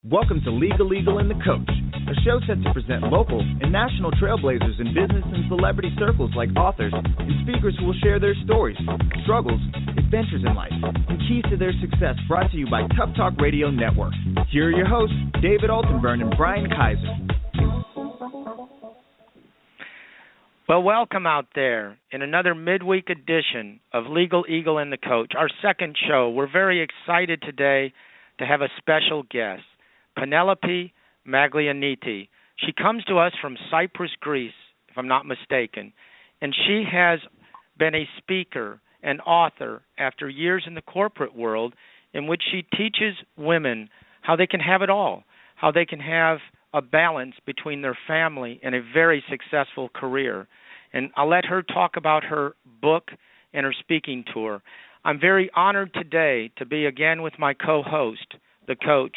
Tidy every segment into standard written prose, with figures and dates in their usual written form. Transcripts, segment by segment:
Welcome to Legal, and the Coach, a show set to present local and national trailblazers in business and celebrity circles like authors and speakers who will share their stories, struggles, adventures in life, and keys to their success, brought to you by Tough Talk Radio Network. Here are your hosts, David Altenbern and Bryan Kiser. Well, welcome out there in another midweek edition of Legal, and the Coach, our second show. We're very excited today to have a special guest, Penelope Magoulianiti. She comes to us from Cyprus, Greece, if I'm not mistaken, and she has been a speaker and author after years in the corporate world in which she teaches women how they can have it all, how they can have a balance between their family and a very successful career. And I'll let her talk about her book and her speaking tour. I'm very honored today to be again with my co-host, the coach,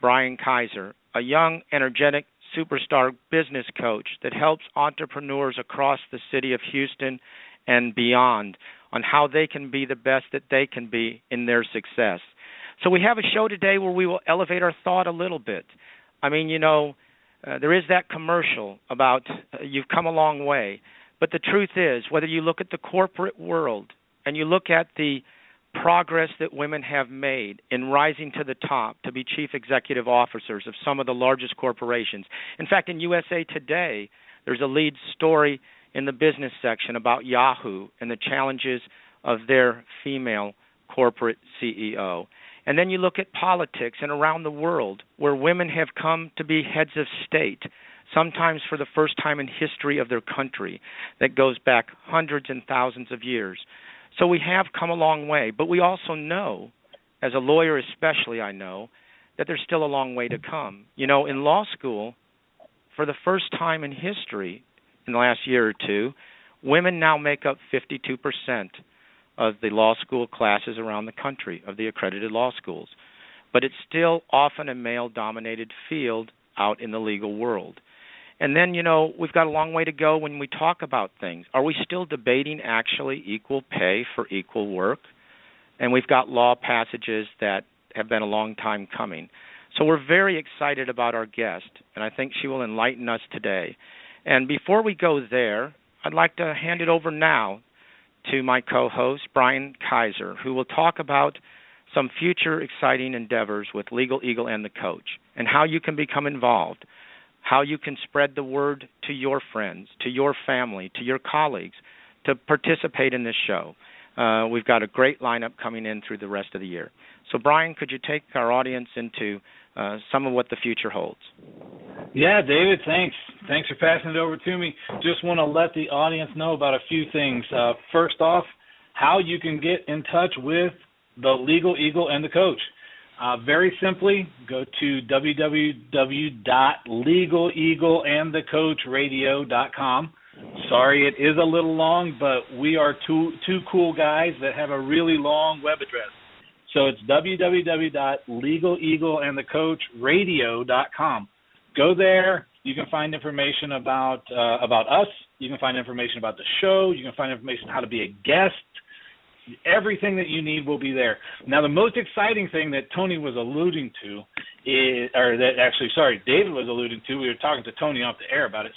Bryan Kiser, a young, energetic, superstar business coach that helps entrepreneurs across the city of Houston and beyond on how they can be the best that they can be in their success. So we have a show today where we will elevate our thought a little bit. I mean, there is that commercial about you've come a long way. But the truth is, whether you look at the corporate world and you look at the progress that women have made in rising to the top to be chief executive officers of some of the largest corporations. In fact, in USA Today, there's a lead story in the business section about Yahoo and the challenges of their female corporate CEO. And then you look at politics and around the world where women have come to be heads of state, sometimes for the first time in history of their country that goes back hundreds and thousands of years. So we have come a long way, but we also know, as a lawyer especially I know, that there's still a long way to come. In law school, for the first time in history in the last year or two, women now make up 52% of the law school classes around the country, of the accredited law schools. But it's still often a male-dominated field out in the legal world. And then, we've got a long way to go when we talk about things. Are we still debating actually equal pay for equal work? And we've got law passages that have been a long time coming. So we're very excited about our guest, and I think she will enlighten us today. And before we go there, I'd like to hand it over now to my co-host, Bryan Kiser, who will talk about some future exciting endeavors with Legal, and the Coach, and how you can become involved, how you can spread the word to your friends, to your family, to your colleagues, to participate in this show. We've got a great lineup coming in through the rest of the year. So, Bryan, could you take our audience into some of what the future holds? Yeah, David, thanks. Thanks for passing it over to me. Just want to let the audience know about a few things. First off, how you can get in touch with the Legal, and the Coach. Very simply, go to www.legaleagleandthecoachradio.com. Sorry, it is a little long, but we are two cool guys that have a really long web address. So it's www.legaleagleandthecoachradio.com. Go there. You can find information about us. You can find information about the show. You can find information how to be a guest. Everything that you need will be there. Now, the most exciting thing that Tony was alluding to David was alluding to, we were talking to Tony off the air about it,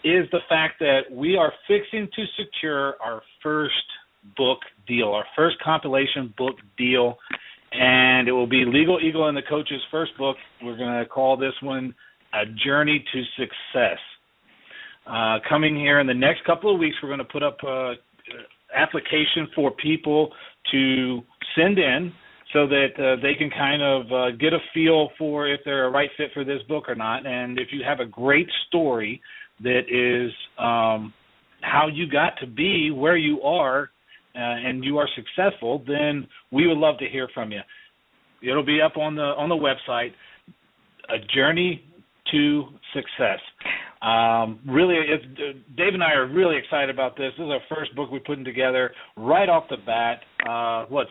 is the fact that we are fixing to secure our first book deal, our first compilation book deal, and it will be Legal, and the Coach's first book. We're going to call this one A Journey to Success. Coming here in the next couple of weeks, we're going to put up application for people to send in so that they can kind of get a feel for if they're a right fit for this book or not. And if you have a great story that is how you got to be where you are and you are successful, then we would love to hear from you. It'll be up on the website, A Journey to Success. Dave and I are really excited about this. This is our first book we're putting together right off the bat.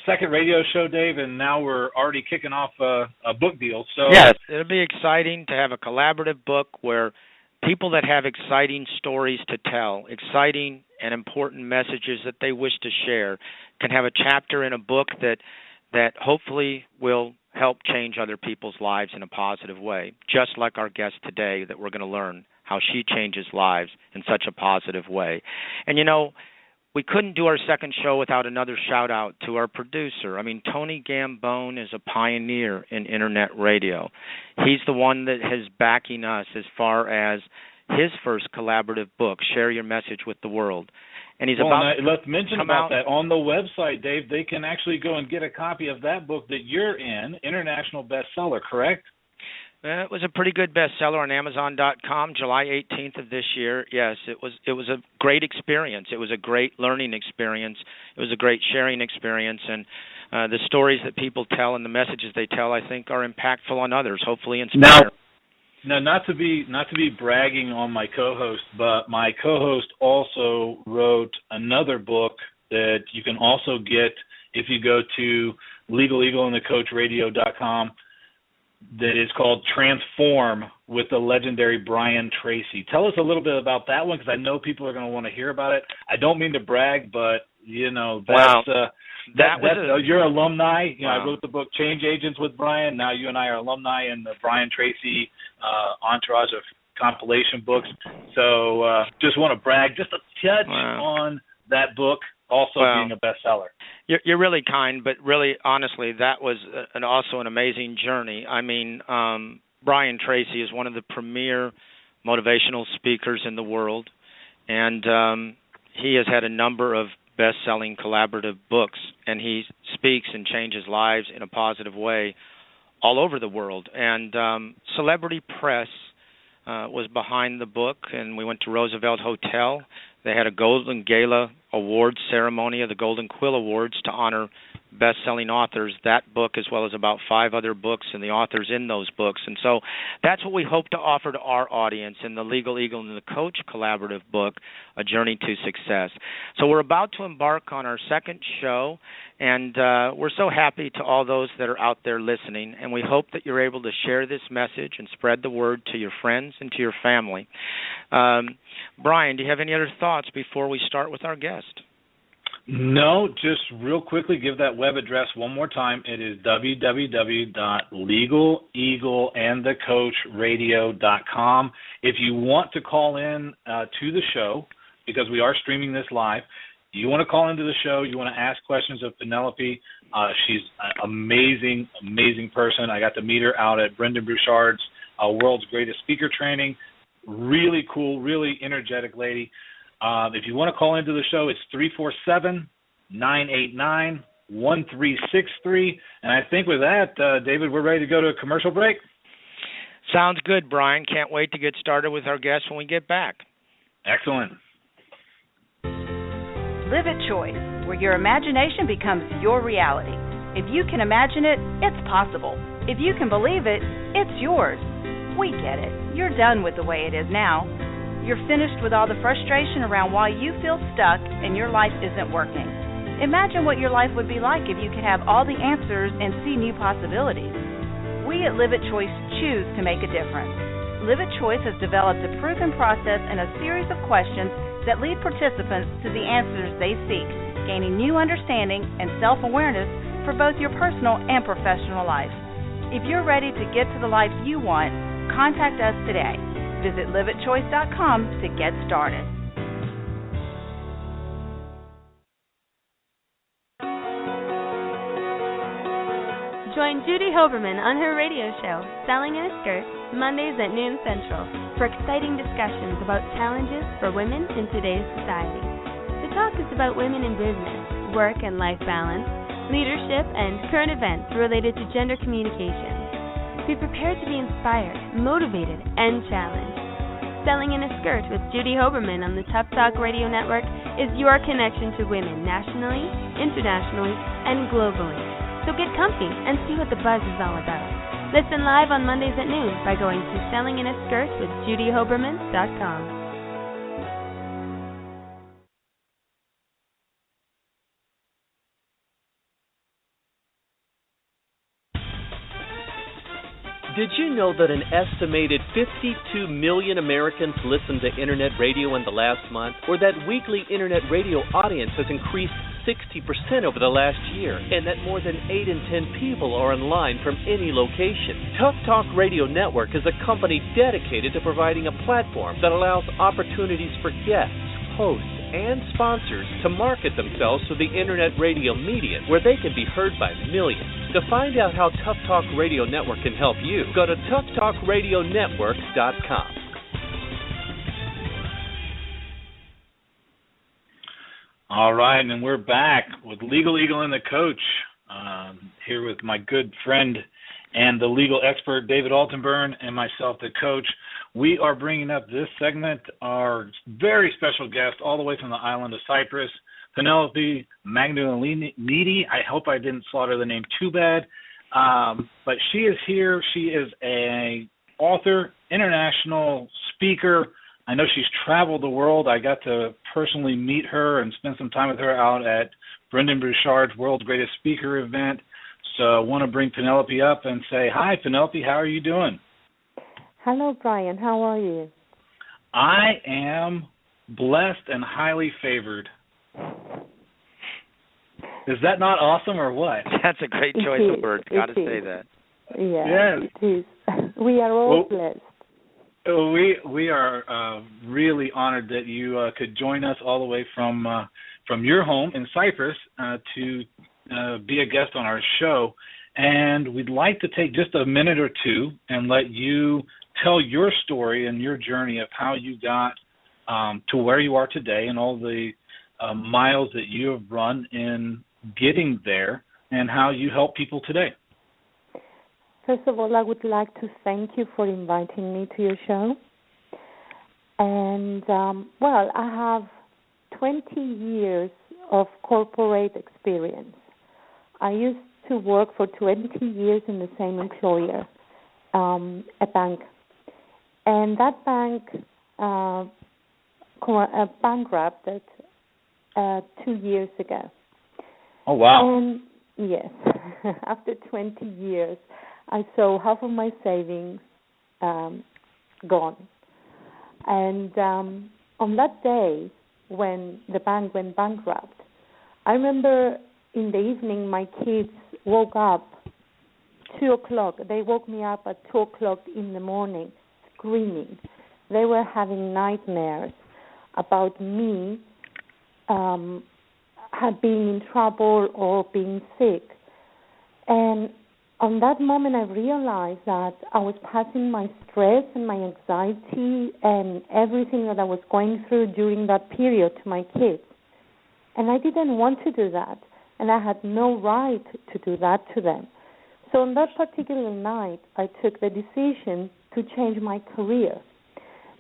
Second radio show, Dave, and now we're already kicking off a book deal. So yes, it'll be exciting to have a collaborative book where people that have exciting stories to tell, exciting and important messages that they wish to share, can have a chapter in a book that hopefully will help change other people's lives in a positive way, just like our guest today that we're going to learn how she changes lives in such a positive way. And, we couldn't do our second show without another shout-out to our producer. I mean, Tony Gambone is a pioneer in Internet radio. He's the one that is backing us as far as his first collaborative book, Share Your Message with the World. And he's let's mention about that on the website, Dave. They can actually go and get a copy of that book that you're in, international bestseller, correct? It was a pretty good bestseller on Amazon.com, July 18th of this year. Yes, it was a great experience. It was a great learning experience. It was a great sharing experience, and the stories that people tell and the messages they tell, I think, are impactful on others. Hopefully, inspire. Now, not to be bragging on my co-host, but my co-host also wrote another book that you can also get if you go to legaleagleandthecoachradio.com. that is called Transform with the legendary Bryan Tracy. Tell us a little bit about that one, because I know people are going to want to hear about it. I don't mean to brag, but, you're alumni. I wrote the book Change Agents with Bryan. Now you and I are alumni in the Bryan Tracy entourage of compilation books. So just want to brag just a touch on that book, also being a bestseller. You're really kind, but really, honestly, that was also an amazing journey. I mean, Bryan Tracy is one of the premier motivational speakers in the world, and he has had a number of best-selling collaborative books, and he speaks and changes lives in a positive way all over the world. And Celebrity Press was behind the book, and we went to Roosevelt Hotel. They had a Golden Gala Awards ceremony of the Golden Quill Awards to honor best-selling authors. That book, as well as about 5 other books and the authors in those books. And so that's what we hope to offer to our audience in the Legal Eagle and the Coach collaborative book, A Journey to Success. So we're about to embark on our second show, and we're so happy to all those that are out there listening, and we hope that you're able to share this message and spread the word to your friends and to your family. Bryan, do you have any other thoughts before we start with our guest? No, just real quickly, give that web address one more time. It is www.legaleagleandthecoachradio.com. If you want to call in to the show, because we are streaming this live, you want to call into the show, you want to ask questions of Penelope. She's an amazing, amazing person. I got to meet her out at Brendan Bouchard's World's Greatest Speaker Training. Really cool, really energetic lady. If you want to call into the show, it's 347-989-1363. And I think with that, David, we're ready to go to a commercial break. Sounds good, Bryan. Can't wait to get started with our guest when we get back. Excellent. Live at Choice, where your imagination becomes your reality. If you can imagine it, it's possible. If you can believe it, it's yours. We get it. You're done with the way it is now. You're finished with all the frustration around why you feel stuck and your life isn't working. Imagine what your life would be like if you could have all the answers and see new possibilities. We at Live at Choice choose to make a difference. Live at Choice has developed a proven process and a series of questions that lead participants to the answers they seek, gaining new understanding and self-awareness for both your personal and professional life. If you're ready to get to the life you want, contact us today. Visit liveatchoice.com to get started. Join Judy Hoberman on her radio show, Selling in a Skirt, Mondays at noon Central, for exciting discussions about challenges for women in today's society. The talk is about women in business, work and life balance, leadership, and current events related to gender communication. Be prepared to be inspired, motivated, and challenged. Selling in a Skirt with Judy Hoberman on the Tough Talk Radio Network is your connection to women nationally, internationally, and globally. So get comfy and see what the buzz is all about. Listen live on Mondays at noon by going to sellinginaskirt with JudyHoberman.com. Did you know that an estimated 52 million Americans listened to Internet radio in the last month, or that weekly Internet radio audience has increased 60% over the last year, and that more than 8 in 10 people are online from any location. Tough Talk Radio Network is a company dedicated to providing a platform that allows opportunities for guests, hosts, and sponsors to market themselves to the internet radio media where they can be heard by millions. To find out how Tough Talk Radio Network can help you, go to toughtalkradionetwork.com. All right, and we're back with Legal Eagle and the Coach, here with my good friend and the legal expert, David Altenbern, and myself, the coach. We are bringing up this segment our very special guest all the way from the island of Cyprus, Penelope Magoulianiti. I hope I didn't slaughter the name too bad, but she is here. She is an author, international speaker. I know she's traveled the world. I got to personally meet her and spend some time with her out at Brendan Burchard's World's Greatest Speaker event. So I want to bring Penelope up and say, hi, Penelope, how are you doing? Hello, Bryan. How are you? I am blessed and highly favored. Is that not awesome or what? That's a great choice of words. Got to say that. Yeah, yes. It is. We are all blessed. We are really honored that you could join us all the way from your home in Cyprus to be a guest on our show. And we'd like to take just a minute or two and let you tell your story and your journey of how you got to where you are today and all the miles that you have run in getting there and how you help people today. First of all, I would like to thank you for inviting me to your show. And, I have 20 years of corporate experience. I used to work for 20 years in the same employer, a bank. And that bank bankrupted 2 years ago. Oh, wow. And, yes, after 20 years, I saw half of my savings gone. And on that day, when the bank went bankrupt, I remember in the evening my kids woke up 2 o'clock. They woke me up at 2 o'clock in the morning, screaming. They were having nightmares about me being in trouble or being sick. And on that moment, I realized that I was passing my stress and my anxiety and everything that I was going through during that period to my kids. And I didn't want to do that. And I had no right to do that to them. So on that particular night, I took the decision to change my career.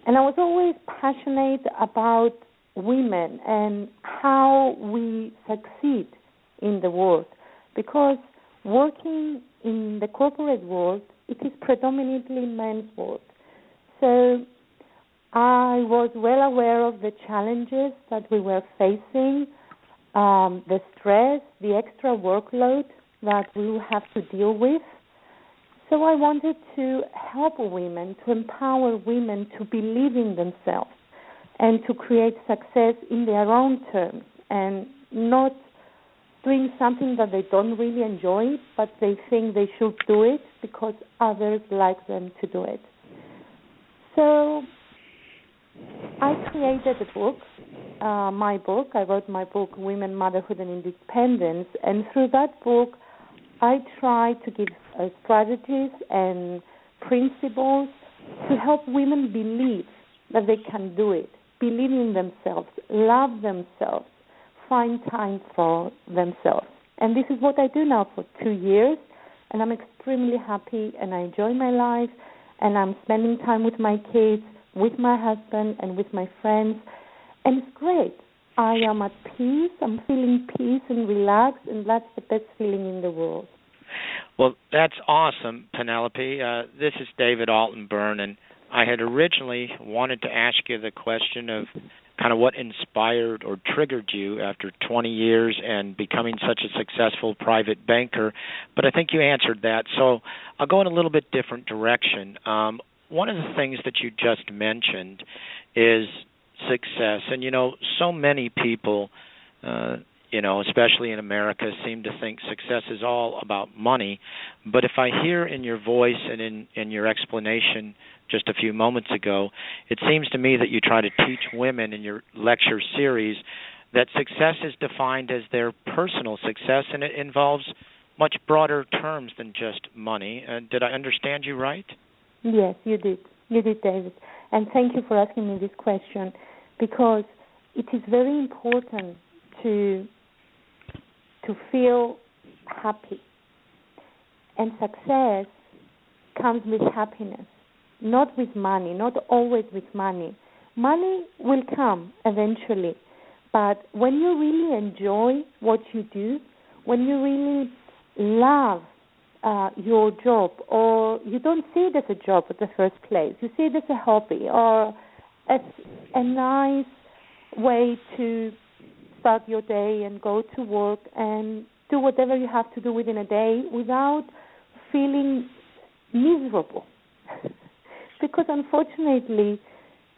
And I was always passionate about women and how we succeed in the world. Because working in the corporate world, it is predominantly men's world. So I was well aware of the challenges that we were facing, the stress, the extra workload that we will have to deal with. So I wanted to help women, to empower women to believe in themselves and to create success in their own terms and not doing something that they don't really enjoy, but they think they should do it because others like them to do it. So I created a book, my book. I wrote my book, Women, Motherhood and Independence, and through that book, I try to give strategies and principles to help women believe that they can do it, believe in themselves, love themselves, find time for themselves. And this is what I do now for 2 years, and I'm extremely happy, and I enjoy my life, and I'm spending time with my kids, with my husband, and with my friends, and it's great. I am at peace, I'm feeling peace and relaxed, and that's the best feeling in the world. Well, that's awesome, Penelope. This is David Altenbern, and I had originally wanted to ask you the question of kind of what inspired or triggered you after 20 years and becoming such a successful private banker, but I think you answered that. So I'll go in a little bit different direction. One of the things that you just mentioned is success. And, you know, so many people, especially in America, seem to think success is all about money. But if I hear in your voice and in your explanation just a few moments ago, it seems to me that you try to teach women in your lecture series that success is defined as their personal success, and it involves much broader terms than just money. Did I understand you right? Yes, you did. You did, David. And thank you for asking me this question, because it is very important to feel happy. And success comes with happiness, not with money, not always with money. Money will come eventually, but when you really enjoy what you do, when you really love your job, or you don't see it as a job at the first place, you see it as a hobby or as a nice way to start your day and go to work and do whatever you have to do within a day without feeling miserable. Because unfortunately,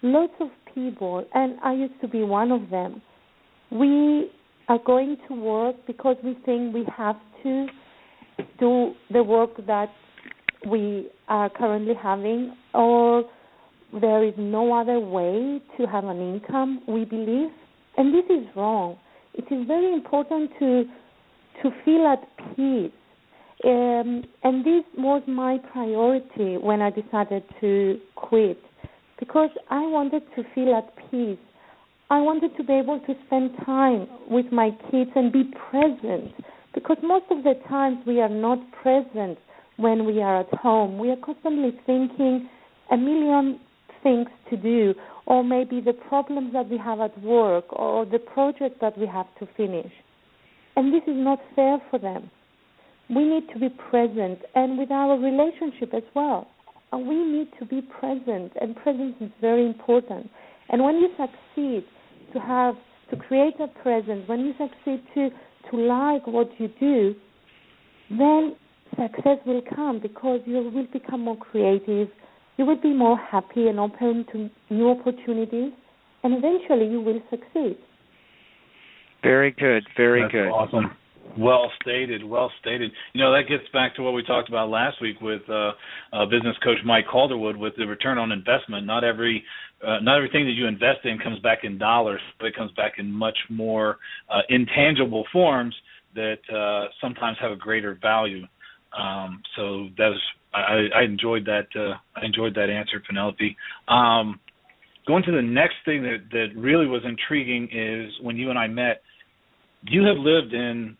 lots of people, and I used to be one of them, we are going to work because we think we have to do the work that we are currently having, or there is no other way to have an income, we believe. And this is wrong. It is very important to feel at peace. And this was my priority when I decided to quit, because I wanted to feel at peace. I wanted to be able to spend time with my kids and be present, because most of the times we are not present when we are at home. We are constantly thinking a million things to do, or maybe the problems that we have at work, or the project that we have to finish. And this is not fair for them. We need to be present, and with our relationship as well. And we need to be present, and presence is very important. And when you succeed to create a presence, when you succeed to like what you do, then success will come, because you will become more creative, you will be more happy and open to new opportunities, and eventually you will succeed. Very good, very good. That's awesome. Well stated, well stated. That gets back to what we talked about last week with business coach Mike Calderwood with the return on investment. Not everything that you invest in comes back in dollars, but it comes back in much more intangible forms that sometimes have a greater value. So I enjoyed that. I enjoyed that answer, Penelope. Going to the next thing that really was intriguing is when you and I met, you have lived in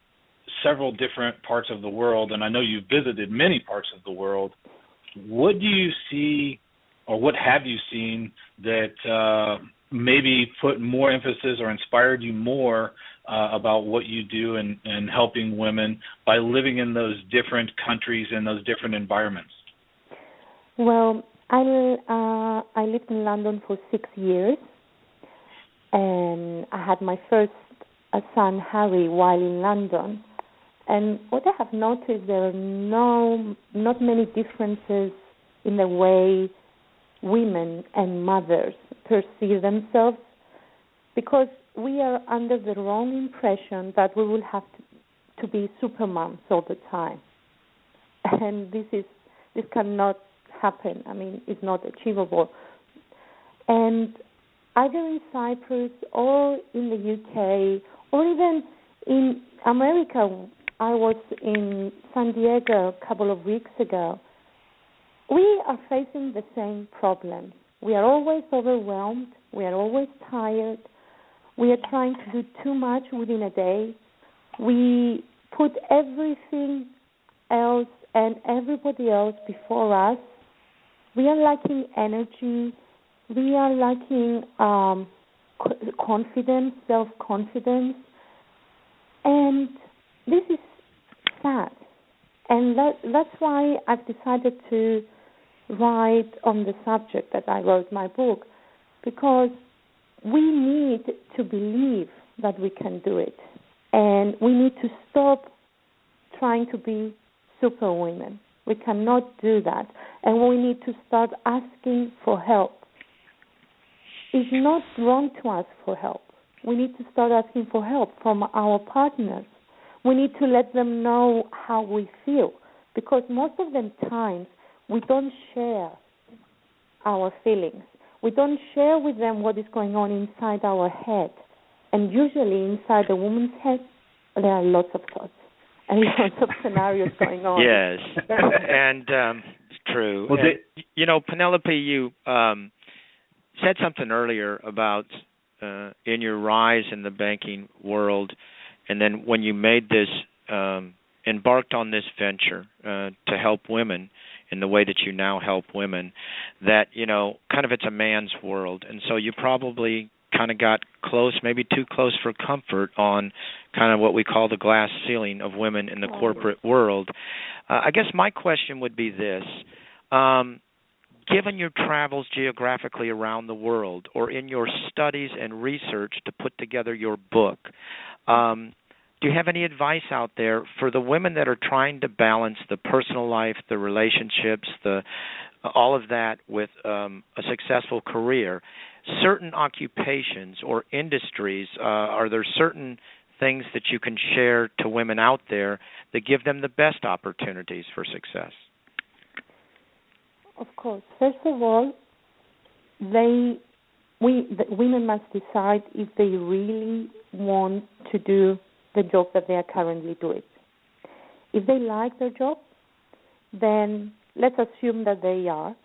several different parts of the world, and I know you've visited many parts of the world. What do you see, or what have you seen that maybe put more emphasis or inspired you more about what you do and helping women by living in those different countries and those different environments? Well, I lived in London for 6 years, and I had my first son, Harry, while in London. And what I have noticed, there are not many differences in the way women and mothers perceive themselves, because we are under the wrong impression that we will have to be super moms all the time. And this cannot happen. I mean, it's not achievable. And either in Cyprus or in the UK or even in America, I was in San Diego a couple of weeks ago. We are facing the same problem. We are always overwhelmed. We are always tired. We are trying to do too much within a day. We put everything else and everybody else before us. We are lacking energy. We are lacking confidence, self-confidence. And this is sad. And that's why I've decided to write on the subject that I wrote my book, because we need to believe that we can do it. And we need to stop trying to be superwomen. We cannot do that. And we need to start asking for help. It's not wrong to ask for help. We need to start asking for help from our partners. We need to let them know how we feel, because most of the times we don't share our feelings. We don't share with them what is going on inside our head. And usually inside a woman's head, there are lots of thoughts and lots of scenarios going on. Yes, and it's true. Well, and, Penelope, you said something earlier about in your rise in the banking world, and then when you made this, embarked on this venture to help women in the way that you now help women, that, kind of it's a man's world. And so you probably kind of got close, maybe too close for comfort on kind of what we call the glass ceiling of women in the corporate world. I guess my question would be this. Given your travels geographically around the world, or in your studies and research to put together your book, do you have any advice out there for the women that are trying to balance the personal life, the relationships, all of that with a successful career? Certain occupations or industries, are there certain things that you can share to women out there that give them the best opportunities for success? Of course. First of all, the women must decide if they really want to do the job that they are currently doing. If they like their job, then let's assume that they are,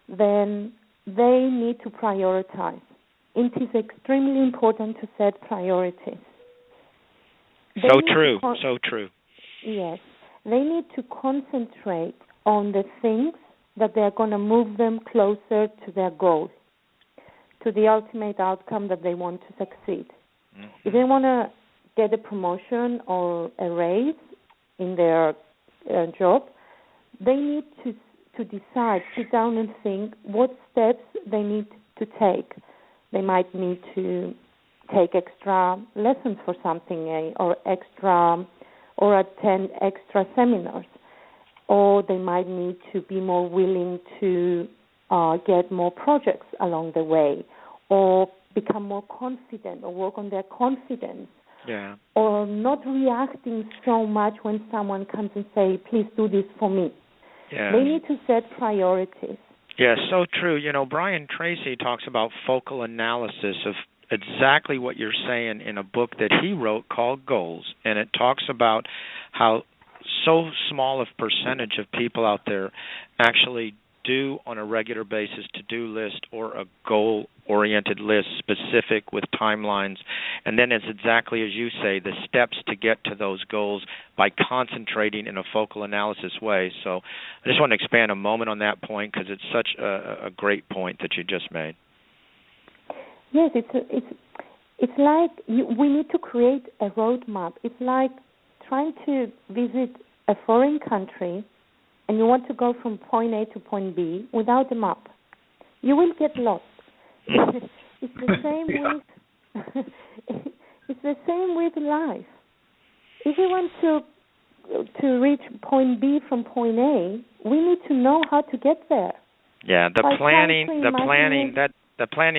then they need to prioritize. It is extremely important to set priorities. So true. Yes. They need to concentrate on the things that they are going to move them closer to their goal, to the ultimate outcome that they want to succeed. Mm-hmm. If they want to get a promotion or a raise in their job, they need to decide, sit down and think what steps they need to take. They might need to take extra lessons for something, or attend extra seminars, or they might need to be more willing to get more projects along the way, or become more confident, or work on their confidence. Yeah. Or not reacting so much when someone comes and say, please do this for me. Yeah. They need to set priorities. Yeah, so true. Brian Tracy talks about focal analysis of exactly what you're saying in a book that he wrote called Goals. And it talks about how so small a percentage of people out there actually do on a regular basis to-do list or a goal-oriented list specific with timelines. And then it's exactly as you say, the steps to get to those goals by concentrating in a focal analysis way. So I just want to expand a moment on that point because it's such a great point that you just made. Yes, it's like we need to create a roadmap. It's like trying to visit a foreign country and you want to go from point A to point B without a map. You will get lost. It's the same with it's the same with life. If we want to reach point B from point A, we need to know how to get there. Yeah, the planning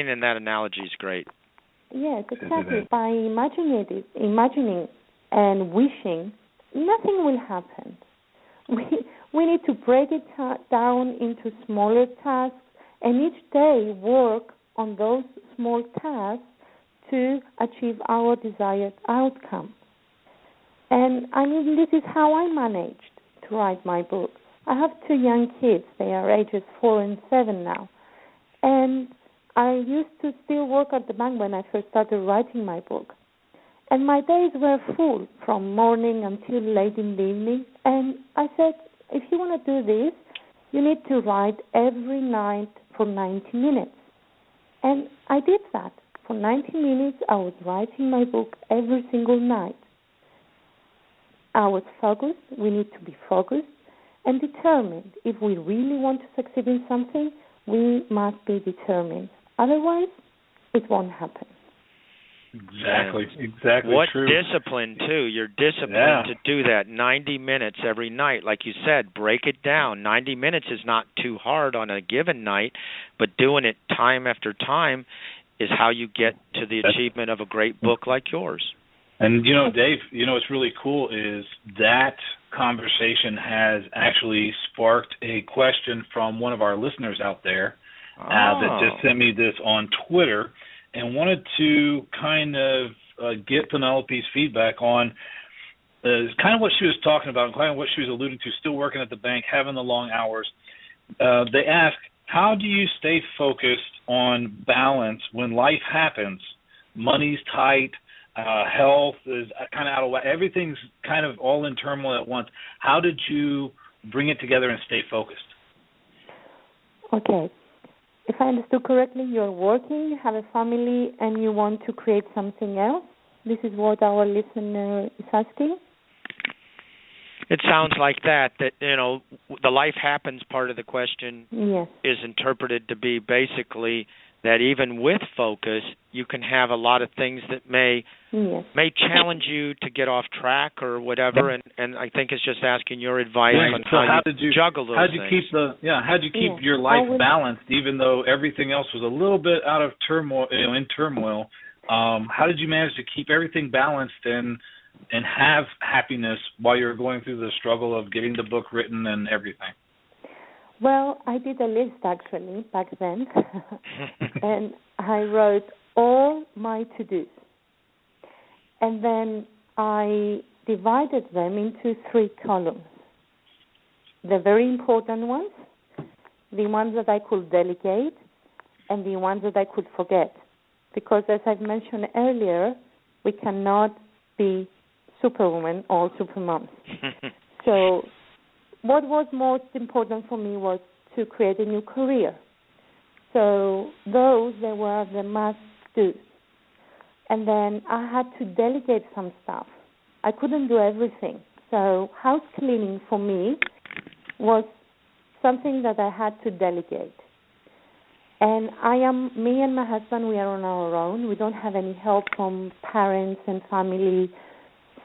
in that analogy is great. Yes, exactly. By imagining and wishing, nothing will happen. We need to break it down into smaller tasks and each day work on those small tasks to achieve our desired outcome. And this is how I managed to write my book. I have 2 young kids. They are ages 4 and 7 now. And I used to still work at the bank when I first started writing my book. And my days were full from morning until late in the evening. And I said, if you want to do this, you need to write every night for 90 minutes. And I did that. For 90 minutes, I was writing my book every single night. I was focused. We need to be focused and determined. If we really want to succeed in something, we must be determined. Otherwise, it won't happen. Exactly what true. Discipline, too. You're disciplined to do that 90 minutes every night. Like you said, break it down. 90 minutes is not too hard on a given night, but doing it time after time is how you get to the achievement of a great book like yours. And, Dave, what's really cool is that conversation has actually sparked a question from one of our listeners out there that just sent me this on Twitter and wanted to kind of get Penelope's feedback on kind of what she was talking about and kind of what she was alluding to, still working at the bank, having the long hours. They ask, how do you stay focused on balance when life happens? Money's tight, health is kind of out of whack. Everything's kind of all in turmoil at once. How did you bring it together and stay focused? Okay. If I understood correctly, you're working, you have a family, and you want to create something else? This is what our listener is asking? It sounds like that, the life happens part of the question is interpreted to be basically that even with focus, you can have a lot of things that may challenge you to get off track or whatever, and I think it's just asking your advice on how you juggle those things. How'd you keep your life balanced even though everything else was a little bit out of turmoil, in turmoil? How did you manage to keep everything balanced and have happiness while you're going through the struggle of getting the book written and everything? Well, I did a list actually back then, and I wrote all my to-dos. And then I divided them into 3 columns. The very important ones, the ones that I could delegate, and the ones that I could forget. Because as I've mentioned earlier, we cannot be superwoman or supermoms. So what was most important for me was to create a new career. So they were the must-dos. And then I had to delegate some stuff. I couldn't do everything. So house cleaning for me was something that I had to delegate. And me and my husband, we are on our own. We don't have any help from parents and family.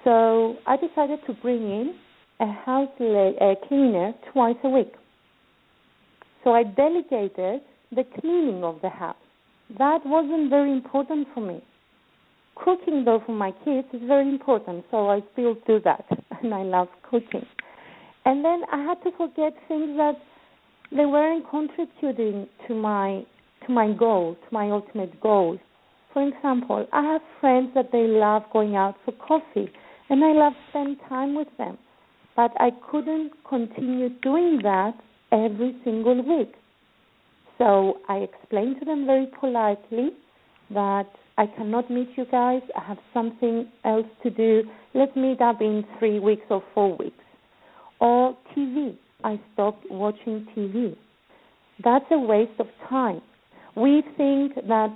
So I decided to bring in a cleaner twice a week. So I delegated the cleaning of the house. That wasn't very important for me. Cooking, though, for my kids is very important, so I still do that, and I love cooking. And then I had to forget things that they weren't contributing to my goal, to my ultimate goal. For example, I have friends that they love going out for coffee, and I love spending time with them. But I couldn't continue doing that every single week. So I explained to them very politely that I cannot meet you guys. I have something else to do. Let's meet up in 3 weeks or 4 weeks. Or TV. I stopped watching TV. That's a waste of time. We think that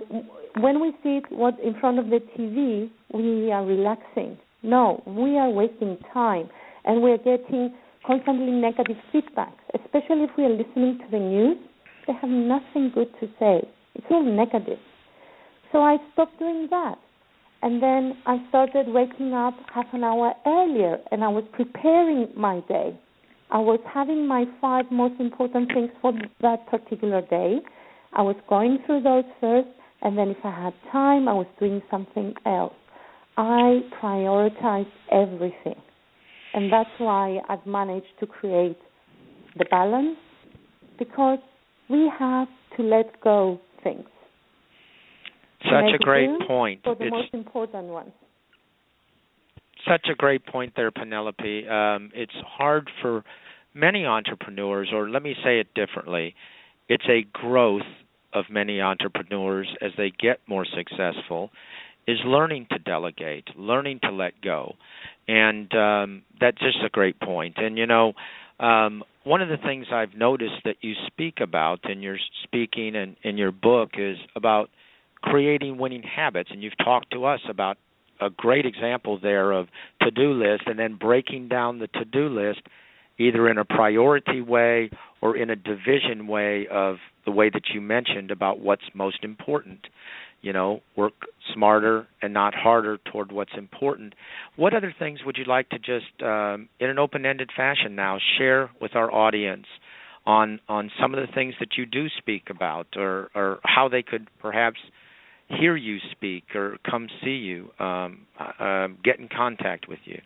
when we sit in front of the TV, we are relaxing. No, we are wasting time, and we are getting constantly negative feedback, especially if we are listening to the news. They have nothing good to say. It's all negative. So I stopped doing that. And then I started waking up half an hour earlier, and I was preparing my day. I was having my 5 most important things for that particular day. I was going through those first, and then if I had time, I was doing something else. I prioritized everything. And that's why I've managed to create the balance, because we have to let go things. Such a great point. For the most important ones. Such a great point there, Penelope. It's hard for many entrepreneurs, or let me say it differently, it's a growth of many entrepreneurs as they get more successful, is learning to delegate, learning to let go. And that's just a great point. And, one of the things I've noticed that you speak about in your speaking and in your book is about creating winning habits. And you've talked to us about a great example there of to-do list and then breaking down the to-do list either in a priority way or in a division way of the way that you mentioned about what's most important. Work smarter and not harder toward what's important. What other things would you like to just, in an open-ended fashion now, share with our audience on some of the things that you do speak about or how they could perhaps hear you speak or come see you, get in contact with you?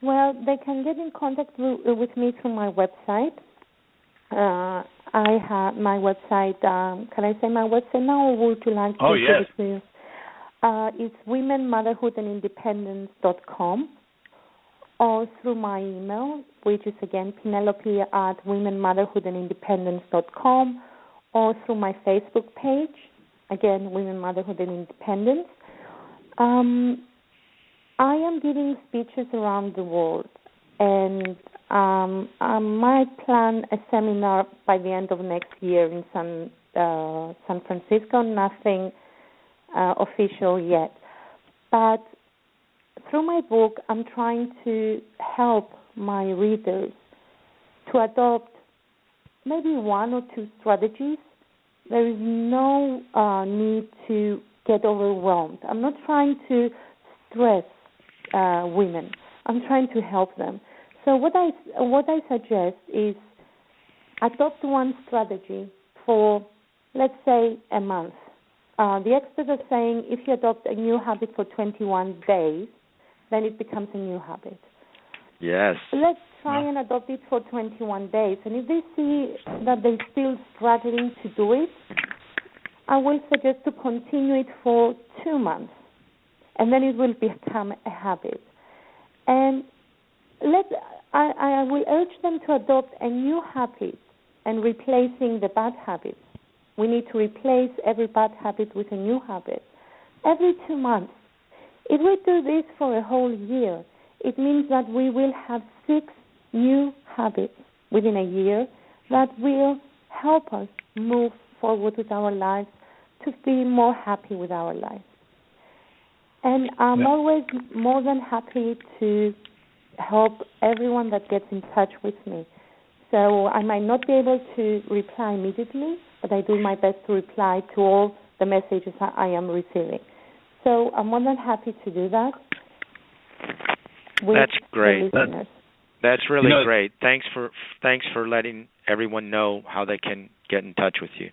Well, they can get in contact with me through my website. I have my website. Can I say my website now, or would you like to give it to you? It's womenmotherhoodandindependence.com, or through my email, which is again Penelope@womenmotherhoodandindependence.com, or through my Facebook page, again Women, Motherhood and Independence. I am giving speeches around the world, and I might plan a seminar by the end of next year in San Francisco. Nothing official yet. But through my book, I'm trying to help my readers to adopt maybe one or two strategies. There is no need to get overwhelmed. I'm not trying to stress women. I'm trying to help them. So what I suggest is adopt one strategy for, let's say, a month. The experts are saying if you adopt a new habit for 21 days, then it becomes a new habit. Yes. Let's try and adopt it for 21 days. And if they see that they're still struggling to do it, I will suggest to continue it for 2 months. And then it will become a habit. And I will urge them to adopt a new habit and replacing the bad habits. We need to replace every bad habit with a new habit every 2 months. If we do this for a whole year, it means that we will have 6 new habits within a year that will help us move forward with our lives to be more happy with our lives. And I'm always more than happy to help everyone that gets in touch with me. So I might not be able to reply immediately, but I do my best to reply to all the messages I am receiving. So I'm more than happy to do that. That's great. That's really great. Thanks for letting everyone know how they can get in touch with you.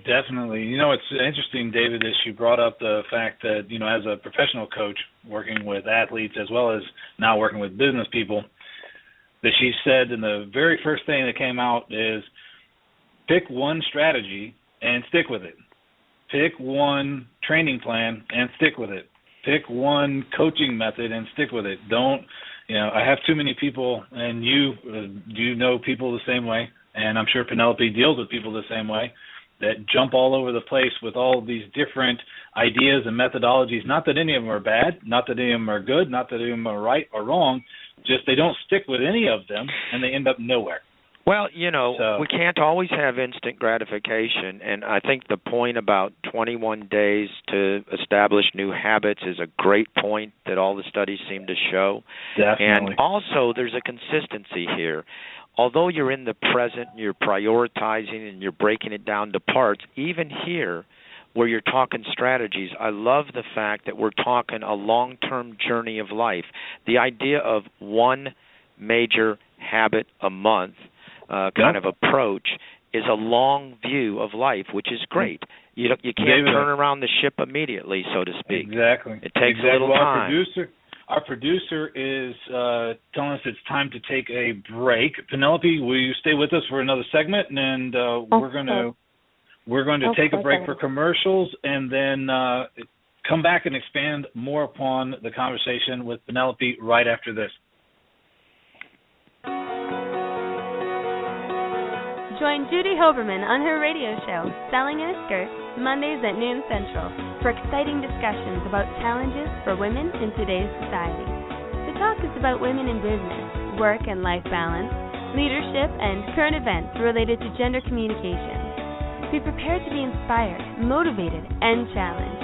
Definitely. It's interesting, David, that you brought up the fact that, as a professional coach working with athletes as well as now working with business people, that she said in the very first thing that came out is pick one strategy and stick with it. Pick one training plan and stick with it. Pick one coaching method and stick with it. Don't, I have too many people, and you know people the same way, and I'm sure Penelope deals with people the same way, that jump all over the place with all of these different ideas and methodologies. Not that any of them are bad, not that any of them are good, not that any of them are right or wrong, just they don't stick with any of them, and they end up nowhere. Well, we can't always have instant gratification, and I think the point about 21 days to establish new habits is a great point that all the studies seem to show. Definitely. And also there's a consistency here. Although you're in the present, you're prioritizing and you're breaking it down to parts, even here where you're talking strategies, I love the fact that we're talking a long-term journey of life. The idea of one major habit a month kind of approach is a long view of life, which is great. You can't turn around the ship immediately, so to speak. Exactly. It takes a little time. Our producer is telling us it's time to take a break. Penelope, will you stay with us for another segment? And we're going to take a break for commercials and then come back and expand more upon the conversation with Penelope right after this. Join Judy Hoberman on her radio show, Selling in a Skirt, Mondays at noon Central, for exciting discussions about challenges for women in today's society. The talk is about women in business, work and life balance, leadership, and current events related to gender communication. Be prepared to be inspired, motivated, and challenged.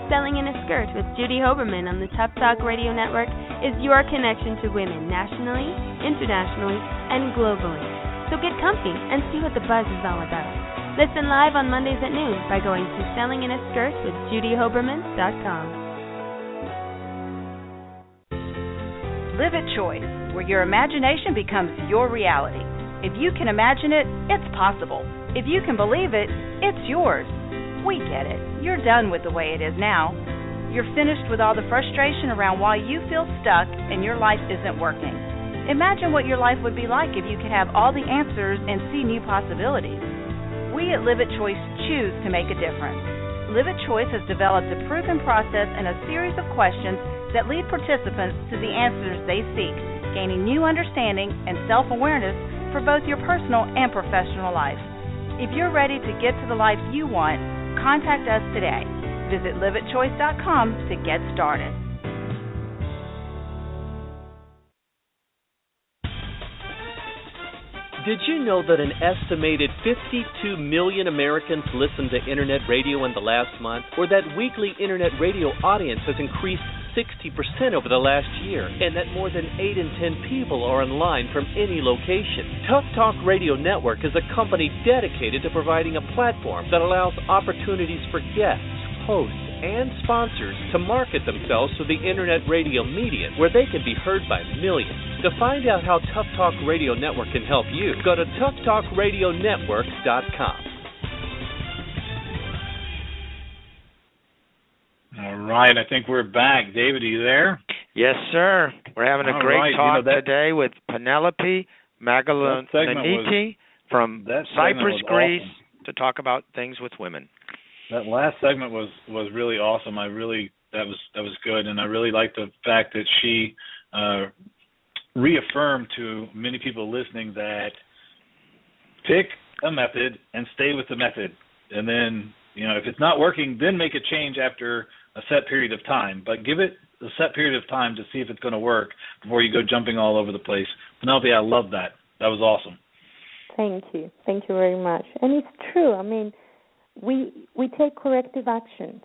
Selling in a Skirt with Judy Hoberman on the Tough Talk Radio Network is your connection to women nationally, internationally, and globally. So get comfy and see what the buzz is all about. Listen live on Mondays at noon by going to sellinginaskirt.judyhoberman.com. Live at Choice, where your imagination becomes your reality. If you can imagine it, it's possible. If you can believe it, it's yours. We get it. You're done with the way it is now. You're finished with all the frustration around why you feel stuck and your life isn't working. Imagine what your life would be like if you could have all the answers and see new possibilities. We at Live It Choice choose to make a difference. Live It Choice has developed a proven process and a series of questions that lead participants to the answers they seek, gaining new understanding and self-awareness for both your personal and professional life. If you're ready to get to the life you want, contact us today. Visit liveitchoice.com to get started. Did you know that an estimated 52 million Americans listened to Internet radio in the last month? Or that weekly Internet radio audience has increased 60% over the last year, and that more than 8 in 10 people are online from any location? Tough Talk Radio Network is a company dedicated to providing a platform that allows opportunities for guests, hosts, and sponsors to market themselves to the Internet radio medium, where they can be heard by millions. To find out how Tough Talk Radio Network can help you, go to toughtalkradionetwork.com. All right, I think we're back. David, are you there? Yes, sir. We're having a great talk today with Penelope Magoulianiti from Cyprus, Greece, to talk about things with women. That last segment was really awesome. That was good, and I really like the fact that she reaffirmed to many people listening that pick a method and stay with the method, and then if it's not working, then make a change after a set period of time. But give it a set period of time to see if it's going to work before you go jumping all over the place. Penelope, I love that. That was awesome. Thank you very much. And it's true. I mean, we take corrective actions.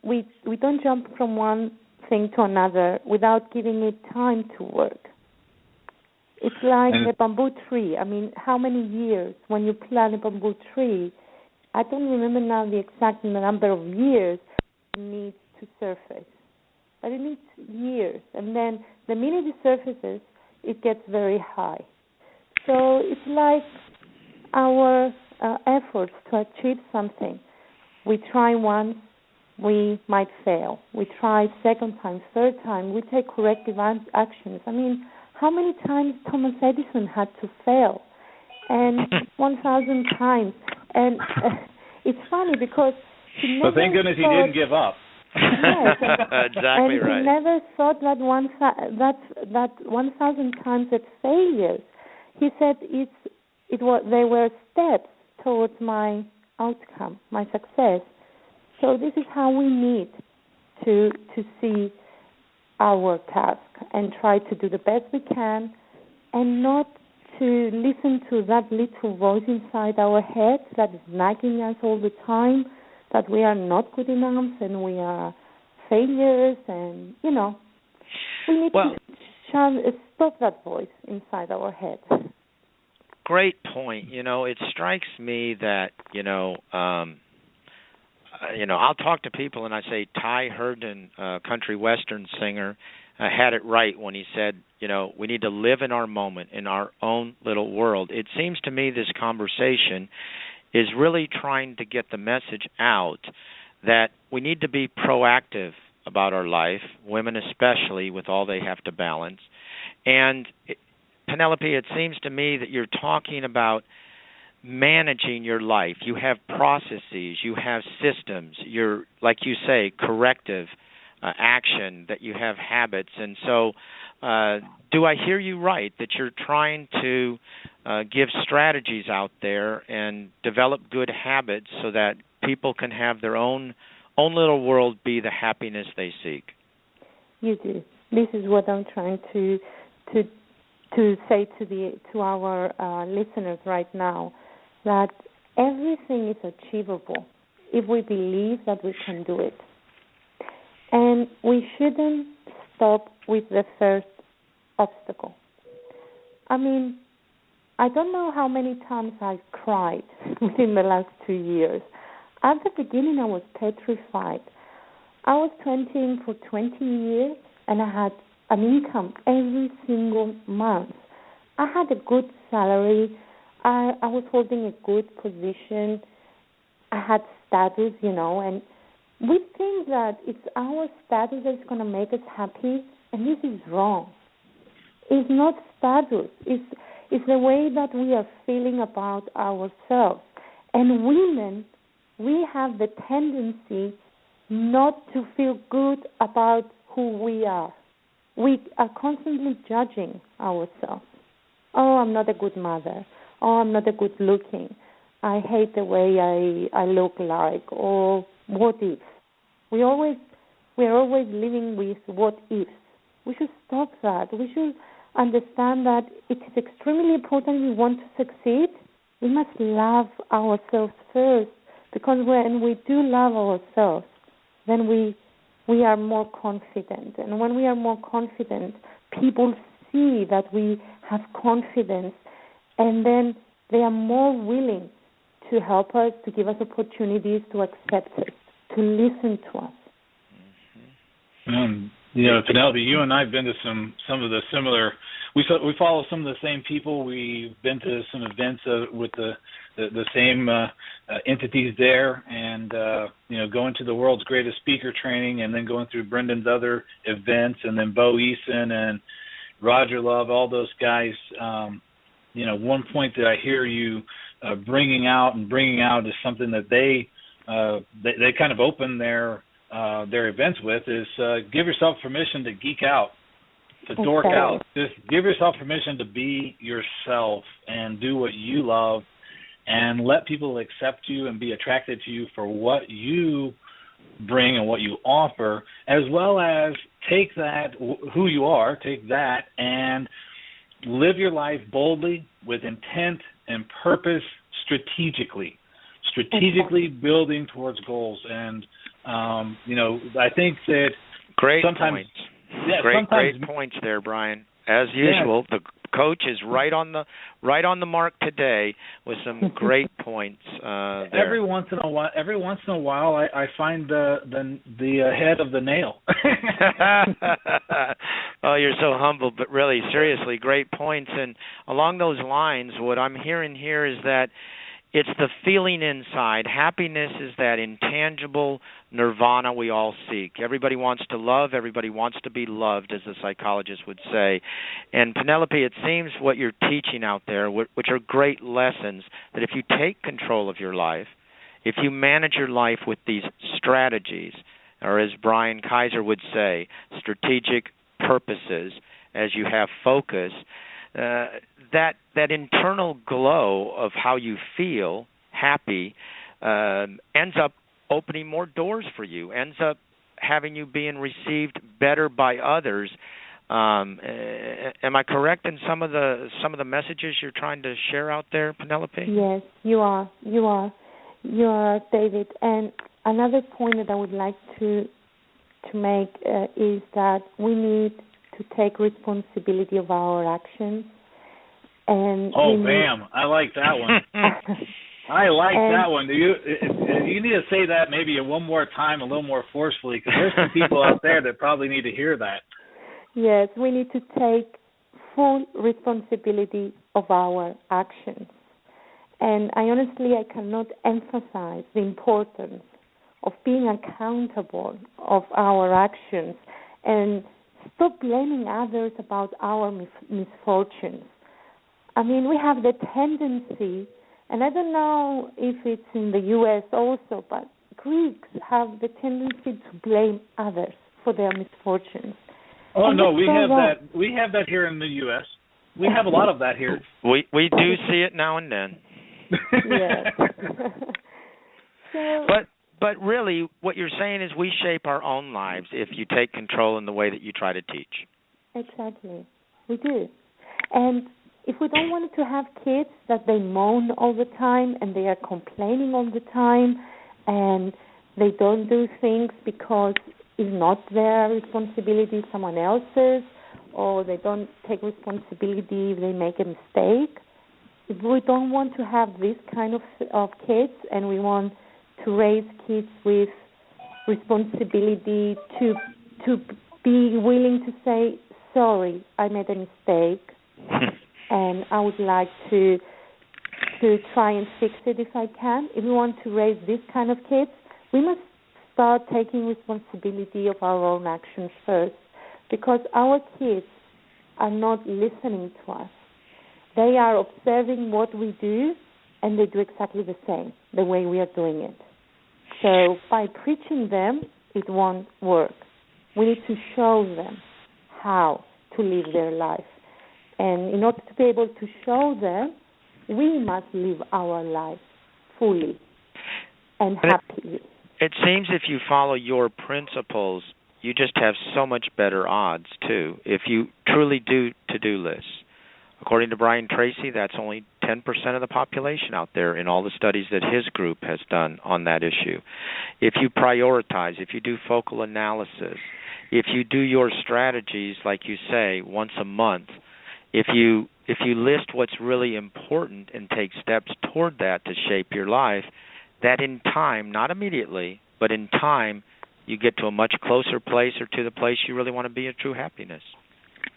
We don't jump from one thing to another without giving it time to work. It's like a bamboo tree. I mean, how many years when you plant a bamboo tree, I don't remember now the exact number of years it needs to surface. But it needs years. And then the minute it surfaces, it gets very high. So it's like our efforts to achieve something. We try once, we might fail. We try second time, third time, we take corrective actions. I mean, how many times Thomas Edison had to fail? And 1,000 times. And it's funny because he never thank goodness he didn't give up. Yes, exactly right. He never thought that 1,000 times at failures. He said they were steps towards my outcome, my success. So this is how we need to see our task and try to do the best we can, and not to listen to that little voice inside our head that is nagging us all the time, that we are not good enough and we are failures, and we need to stop that voice inside our head. Great point. It strikes me that I'll talk to people and I say Ty Herndon, country western singer, had it right when he said, we need to live in our moment, in our own little world. It seems to me this conversation is really trying to get the message out that we need to be proactive about our life, women especially, with all they have to balance. And Penelope, it seems to me that you're talking about managing your life. You have processes, you have systems, you're, like you say, corrective action, that you have habits. And so do I hear you right, that you're trying to give strategies out there and develop good habits so that people can have their own little world be the happiness they seek? You do. This is what I'm trying to say to our listeners right now, that everything is achievable if we believe that we can do it. And we shouldn't stop with the first obstacle. I mean, I don't know how many times I've cried within the last 2 years. At the beginning, I was petrified. I was 20 for 20 years, and I had an income every single month. I had a good salary. I was holding a good position. I had status, and we think that it's our status that's going to make us happy, and this is wrong. It's not status. It's the way that we are feeling about ourselves. And women, we have the tendency not to feel good about who we are. We are constantly judging ourselves. Oh, I'm not a good mother. Oh, I'm not a good looking. I hate the way I look like. Or what if? We're always living with what ifs. We should stop that. We should understand that it is extremely important. We want to succeed. We must love ourselves first, because when we do love ourselves, then we are more confident. And when we are more confident, people see that we have confidence, and then they are more willing to help us, to give us opportunities, to accept us, to listen to us. Penelope, you and I have been to some of the similar. We follow some of the same people. We've been to some events with the same entities there, and going to the world's greatest speaker training, and then going through Brendan's other events, and then Bo Eason and Roger Love, all those guys. One point that I hear you bringing out is something that they kind of open their events with is give yourself permission to geek out, to dork out. Just give yourself permission to be yourself and do what you love, and let people accept you and be attracted to you for what you bring and what you offer, as well as take that, who you are, take that and live your life boldly with intent and purpose, strategically building towards goals. And I think that great sometimes points. Yeah, great points there, Bryan. As usual, the coach is right on the mark today with some great points there. Every once in a while, I find the head of the nail. Oh, you're so humble, but really, seriously, great points. And along those lines, what I'm hearing here is that it's the feeling inside. Happiness is that intangible nirvana we all seek. Everybody wants to love. Everybody wants to be loved, as the psychologist would say. And Penelope, it seems what you're teaching out there, which are great lessons, that if you take control of your life, if you manage your life with these strategies, or as Bryan Kiser would say, strategic purposes, as you have focus, that internal glow of how you feel happy ends up opening more doors for you, ends up having you being received better by others. Am I correct in some of the messages you're trying to share out there, Penelope? Yes, you are, David. And another point that I would like to make is that we need to take responsibility of our actions. And bam! I like that one. I like that one. You need to say that maybe one more time, a little more forcefully, because there's some people out there that probably need to hear that. Yes, we need to take full responsibility of our actions. And I cannot emphasize the importance of being accountable of our actions and stop blaming others about our misfortunes. I mean, we have the tendency, and I don't know if it's in the U.S. also, but Greeks have the tendency to blame others for their misfortunes. Oh, no, we have that. We have that here in the U.S. We have a lot of that here. We do see it now and then. Yes. But really, what you're saying is we shape our own lives if you take control in the way that you try to teach. Exactly. We do. And if we don't want to have kids that they moan all the time and they are complaining all the time and they don't do things because it's not their responsibility, someone else's, or they don't take responsibility if they make a mistake, if we don't want to have this kind of kids and we want to raise kids with responsibility to be willing to say, sorry, I made a mistake, and I would like to to try and fix it if I can. If we want to raise this kind of kids, we must start taking responsibility of our own actions first, because our kids are not listening to us. They are observing what we do, and they do exactly the same, the way we are doing it. So by preaching them, it won't work. We need to show them how to live their life. And in order to be able to show them, we must live our life fully and happily. It seems if you follow your principles, you just have so much better odds, too. If you truly do to-do lists. According to Brian Tracy, that's only 10% of the population out there in all the studies that his group has done on that issue. If you prioritize, if you do focal analysis, if you do your strategies, like you say, once a month, if you list what's really important and take steps toward that to shape your life, that in time, not immediately, but in time, you get to a much closer place or to the place you really want to be in true happiness.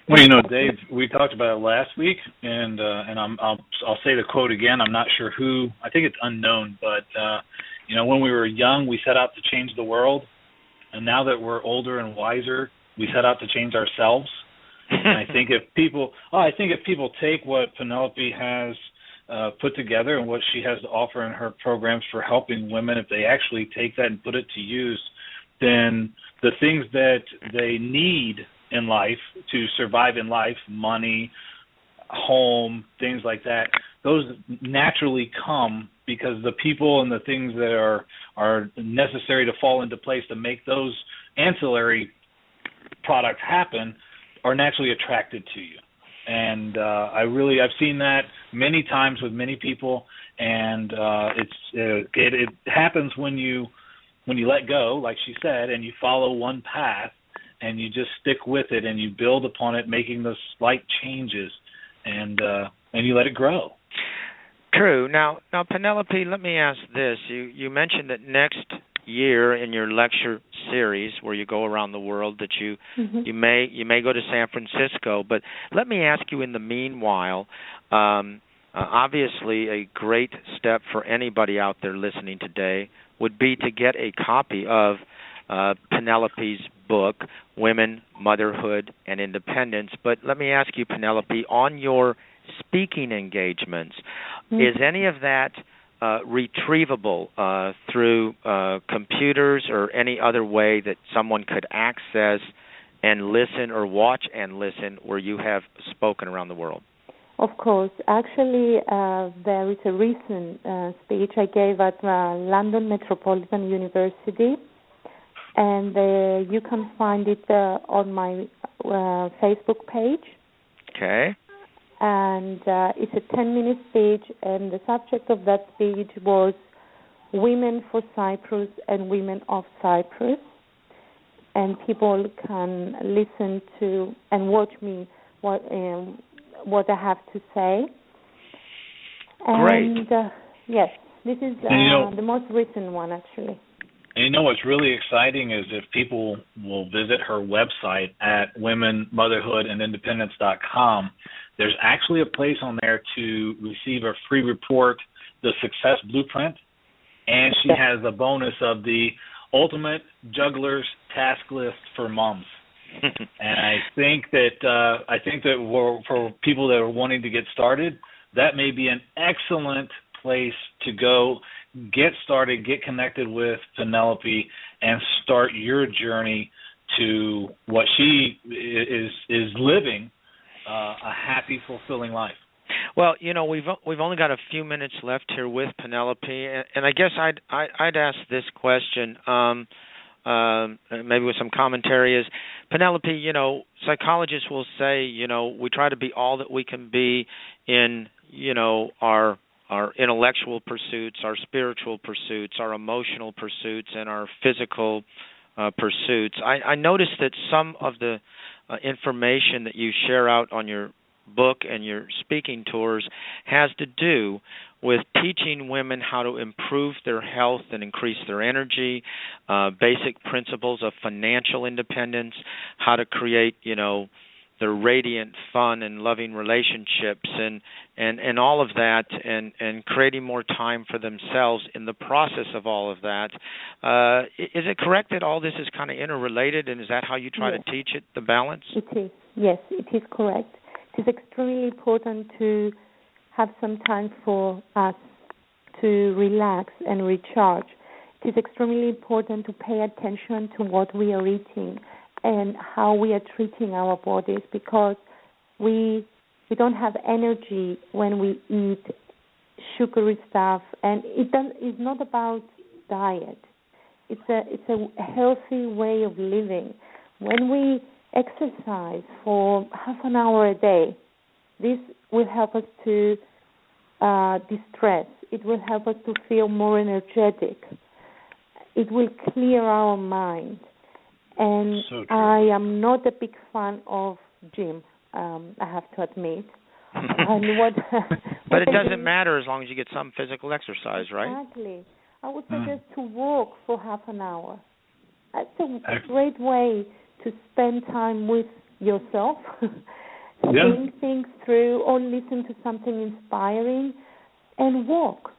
Well, Dave, we talked about it last week, and I'll say the quote again. I'm not sure who. I think it's unknown, but when we were young, we set out to change the world, and now that we're older and wiser, we set out to change ourselves. And I think if people take what Penelope has put together and what she has to offer in her programs for helping women, if they actually take that and put it to use, then the things that they need in life to survive in life, money, home, things like that, those naturally come because the people and the things that are necessary to fall into place to make those ancillary products happen are naturally attracted to you. And I've seen that many times with many people, and it happens when you let go, like she said, and you follow one path, and you just stick with it, and you build upon it, making those slight changes, and you let it grow. True. Now, Penelope, let me ask this. You mentioned that next year in your lecture series where you go around the world that you may go to San Francisco, but let me ask you in the meanwhile, obviously a great step for anybody out there listening today would be to get a copy of Penelope's book, Women, Motherhood, and Independence. But let me ask you, Penelope, on your speaking engagements, is any of that retrievable through computers or any other way that someone could access and listen or watch and listen where you have spoken around the world? Of course. Actually, there is a recent speech I gave at London Metropolitan University, and you can find it on my Facebook page. Okay. And it's a 10-minute speech, and the subject of that speech was Women for Cyprus and Women of Cyprus. And people can listen to and watch me what I have to say. Great. And yes, this is the most recent one, actually. And what's really exciting is if people will visit her website at womenmotherhoodandindependence.com, there's actually a place on there to receive a free report, the Success Blueprint, and she has a bonus of the Ultimate Juggler's Task List for Moms. And I think that for people that are wanting to get started, that may be an excellent place to go, get started, get connected with Penelope, and start your journey to what she is living, a happy, fulfilling life. Well, we've only got a few minutes left here with Penelope, and I guess I'd ask this question, maybe with some commentary. Is Penelope, psychologists will say, we try to be all that we can be in, our intellectual pursuits, our spiritual pursuits, our emotional pursuits, and our physical pursuits. I noticed that some of the information that you share out on your book and your speaking tours has to do with teaching women how to improve their health and increase their energy, basic principles of financial independence, how to create, their radiant, fun, and loving relationships, and all of that, and creating more time for themselves in the process of all of that. Is it correct that all this is kind of interrelated, and is that how you try to teach it, the balance? It is. Yes, it is correct. It is extremely important to have some time for us to relax and recharge. It is extremely important to pay attention to what we are eating and how we are treating our bodies, because we don't have energy when we eat sugary stuff, and it's not about diet. It's a healthy way of living. When we exercise for half an hour a day, this will help us to distress. It will help us to feel more energetic. It will clear our mind. And I am not a big fan of gym, I have to admit. But it doesn't matter as long as you get some physical exercise, right? Exactly. I would suggest to walk for half an hour. That's a great way to spend time with yourself, think things through, or listen to something inspiring, and walk.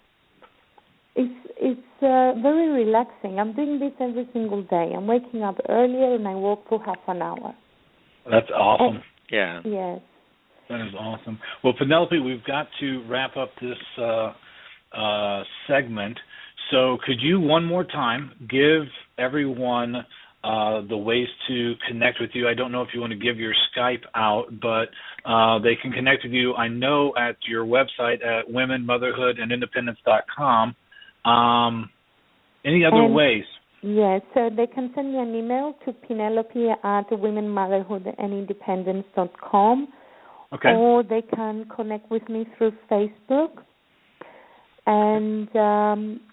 It's very relaxing. I'm doing this every single day. I'm waking up earlier and I walk for half an hour. That's awesome. Yeah. Yes. That is awesome. Well, Penelope, we've got to wrap up this segment. So could you one more time give everyone the ways to connect with you? I don't know if you want to give your Skype out, but they can connect with you, I know, at your website at womenmotherhoodandindependence.com. Any other ways? Yes, so they can send me an email to Penelope at womenmotherhoodandindependence.com. Okay. Or they can connect with me through Facebook. And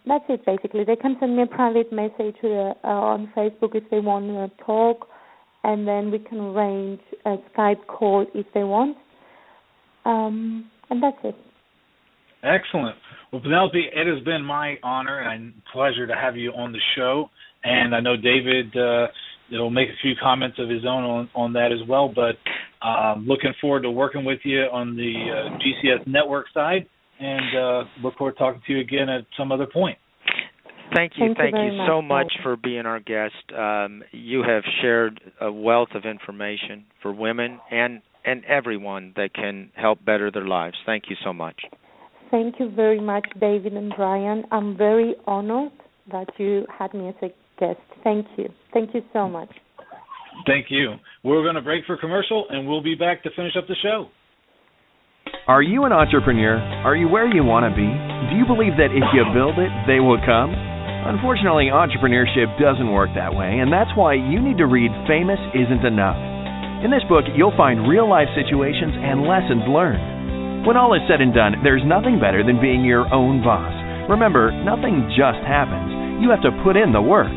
that's it, basically. They can send me a private message on Facebook if they want to talk, and then we can arrange a Skype call if they want. And that's it. Excellent. Well, Penelope, it has been my honor and pleasure to have you on the show. And I know David will make a few comments of his own on that as well. But looking forward to working with you on the GCS network side, and look forward to talking to you again at some other point. Thank you so much for being our guest. You have shared a wealth of information for women and everyone that can help better their lives. Thank you so much. Thank you very much, David and Bryan. I'm very honored that you had me as a guest. Thank you. Thank you so much. Thank you. We're going to break for commercial, and we'll be back to finish up the show. Are you an entrepreneur? Are you where you want to be? Do you believe that if you build it, they will come? Unfortunately, entrepreneurship doesn't work that way, and that's why you need to read Famous Isn't Enough. In this book, you'll find real-life situations and lessons learned. When all is said and done, there's nothing better than being your own boss. Remember, nothing just happens. You have to put in the work.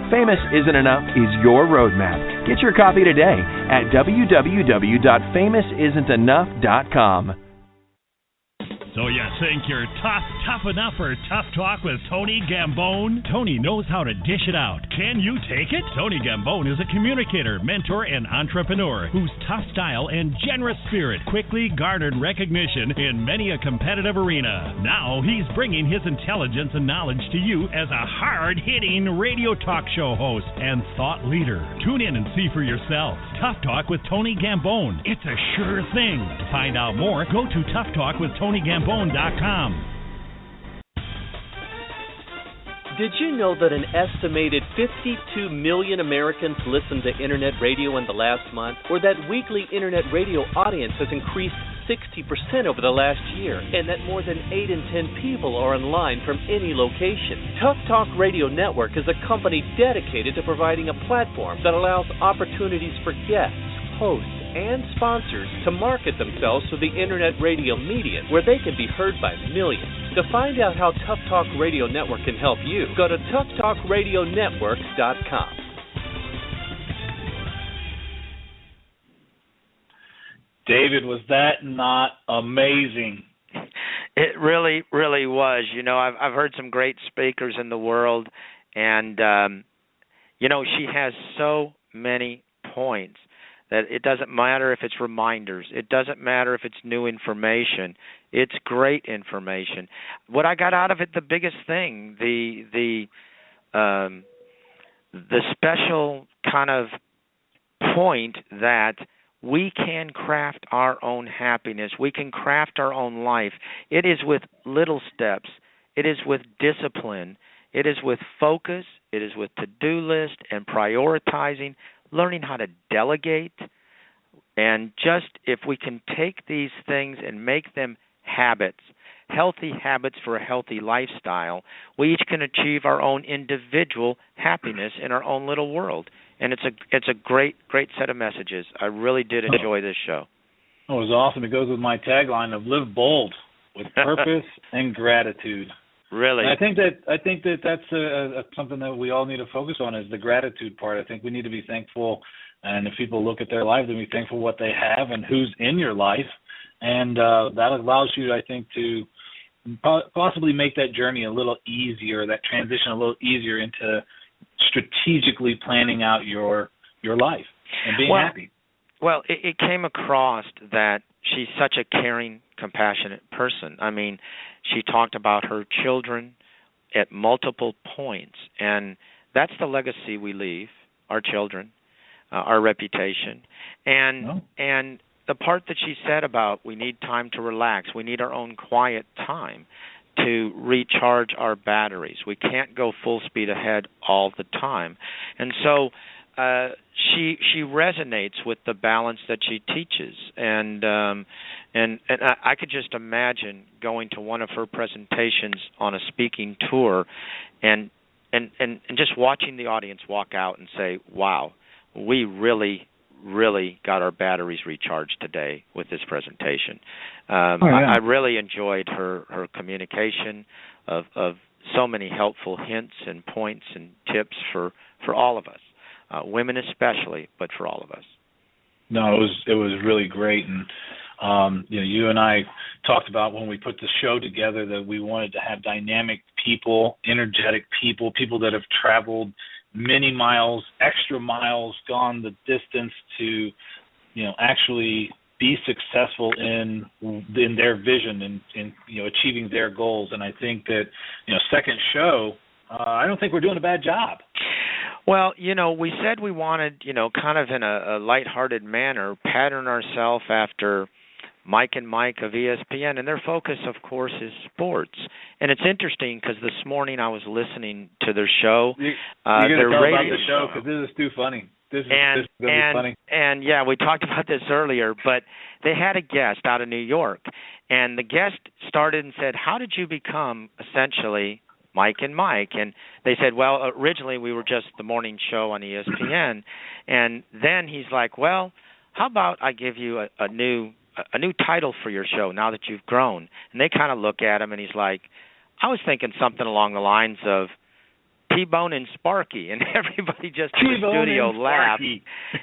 Famous Isn't Enough is your roadmap. Get your copy today at www.famousisn'tenough.com. So you think you're tough enough for Tough Talk with Tony Gambone? Tony knows how to dish it out. Can you take it? Tony Gambone is a communicator, mentor, and entrepreneur whose tough style and generous spirit quickly garnered recognition in many a competitive arena. Now he's bringing his intelligence and knowledge to you as a hard-hitting radio talk show host and thought leader. Tune in and see for yourself. Tough Talk with Tony Gambone. It's a sure thing. To find out more, go to toughtalkwithtonyGambone.com. Did you know that an estimated 52 million Americans listened to Internet radio in the last month? Or that weekly Internet radio audience has increased 60% over the last year, and that more than 8 in 10 people are online from any location? Tough Talk Radio Network is a company dedicated to providing a platform that allows opportunities for guests, hosts, and sponsors to market themselves to the Internet radio medium, where they can be heard by millions. To find out how Tough Talk Radio Network can help you, go to toughtalkradionetwork.com. David, was that not amazing? It really, really was. You know, I've heard some great speakers in the world, and, you know, she has so many points that it doesn't matter if it's reminders. It doesn't matter if it's new information. It's great information. What I got out of it, the biggest thing, the special kind of point that we can craft our own happiness. We can craft our own life. It is with little steps. It is with discipline. It is with focus. It is with to-do list and prioritizing, learning how to delegate. And just if we can take these things and make them habits, healthy habits for a healthy lifestyle, we each can achieve our own individual happiness in our own little world. And it's a great set of messages. I really did enjoy this show. Oh, it was awesome. It goes with my tagline of live bold with purpose and gratitude. Really? And I think that's something that we all need to focus on is the gratitude part. I think we need to be thankful, and if people look at their lives, they be thankful what they have and who's in your life, and that allows you, I think, to possibly make that journey a little easier, that transition a little easier into strategically planning out your life and being happy. Well, it came across that she's such a caring, compassionate person. I mean, she talked about her children at multiple points, and that's the legacy we leave, our children, our reputation. And the part that she said about we need time to relax, we need our own quiet time to recharge our batteries. We can't go full speed ahead all the time. And so she resonates with the balance that she teaches, and I could just imagine going to one of her presentations on a speaking tour, and just watching the audience walk out and say, "Wow, we really got our batteries recharged today with this presentation." I really enjoyed her communication of so many helpful hints and points and tips for all of us. Women especially, but for all of us. No, it was really great, and you and I talked about when we put the show together that we wanted to have dynamic people, energetic people that have traveled many miles, extra miles, gone the distance to, actually be successful in their vision and in achieving their goals. And I think that second show, I don't think we're doing a bad job. Well, we said we wanted, kind of in a lighthearted manner, pattern ourselves after Mike and Mike of ESPN, and their focus, of course, is sports. And it's interesting because this morning I was listening to their show. You're going to tell about the show because this is too funny. This is going to be funny. And, yeah, we talked about this earlier, but they had a guest out of New York, and the guest started and said, how did you become essentially Mike and Mike? And they said, well, originally we were just the morning show on ESPN. And then he's like, well, how about I give you a new title for your show now that you've grown? And they kind of look at him, and he's like, I was thinking something along the lines of T-Bone and Sparky, and everybody just in the studio laughed.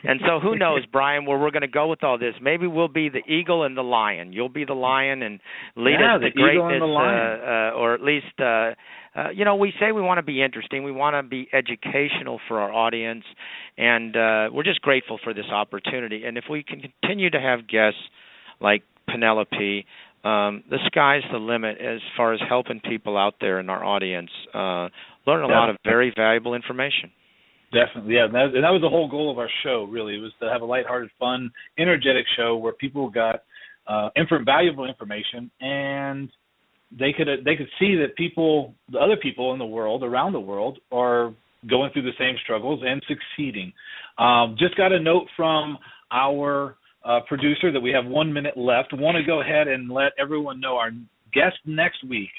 And so who knows, Brian, where we're going to go with all this. Maybe we'll be the eagle and the lion. You'll be the lion and lead us to greatness, or at least, we say we want to be interesting. We want to be educational for our audience, and we're just grateful for this opportunity. And if we can continue to have guests like Penelope, the sky's the limit as far as helping people out there in our audience learn a lot of very valuable information. Definitely, yeah. And that was the whole goal of our show, really. It was to have a lighthearted, fun, energetic show where people got valuable information, and they could see that the other people in the world, around the world, are going through the same struggles and succeeding. Just got a note from our producer that we have 1 minute left. Want to go ahead and let everyone know our guest next week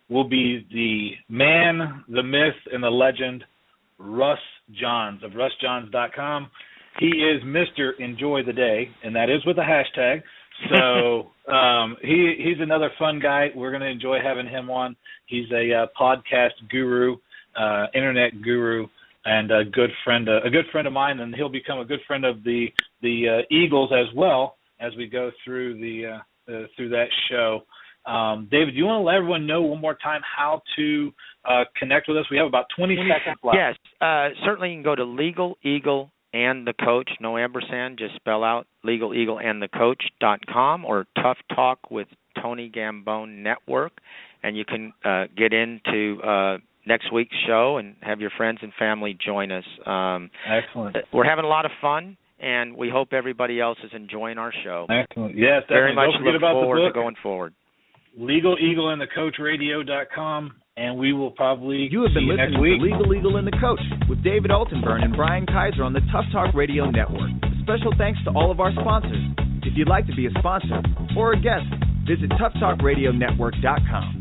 will be the man, the myth, and the legend, Russ Johns of RussJohns.com. He is Mr. Enjoy the Day, and that is with a hashtag. So he's another fun guy. We're going to enjoy having him on. He's a podcast guru, internet guru, and a good friend of mine, and he'll become a good friend of the Eagles as well as we go through through that show. David, do you want to let everyone know one more time how to connect with us? We have about 20 seconds left. Yes, certainly you can go to and the Coach, no ampersand, just spell out legaleagleandthecoach.com or Tough Talk with Tony Gambone Network, and you can get into next week's show and have your friends and family join us. Excellent. We're having a lot of fun, and we hope everybody else is enjoying our show. Excellent. Yes, very much Don't forget look about forward the book, to going forward. LegalEagleandtheCoachRadio.com, and we will probably You have been see you listening next week. to Legal Eagle and the Coach with David Altenbern and Bryan Kiser on the Tough Talk Radio Network. Special thanks to all of our sponsors. If you'd like to be a sponsor or a guest, visit toughtalkradionetwork.com.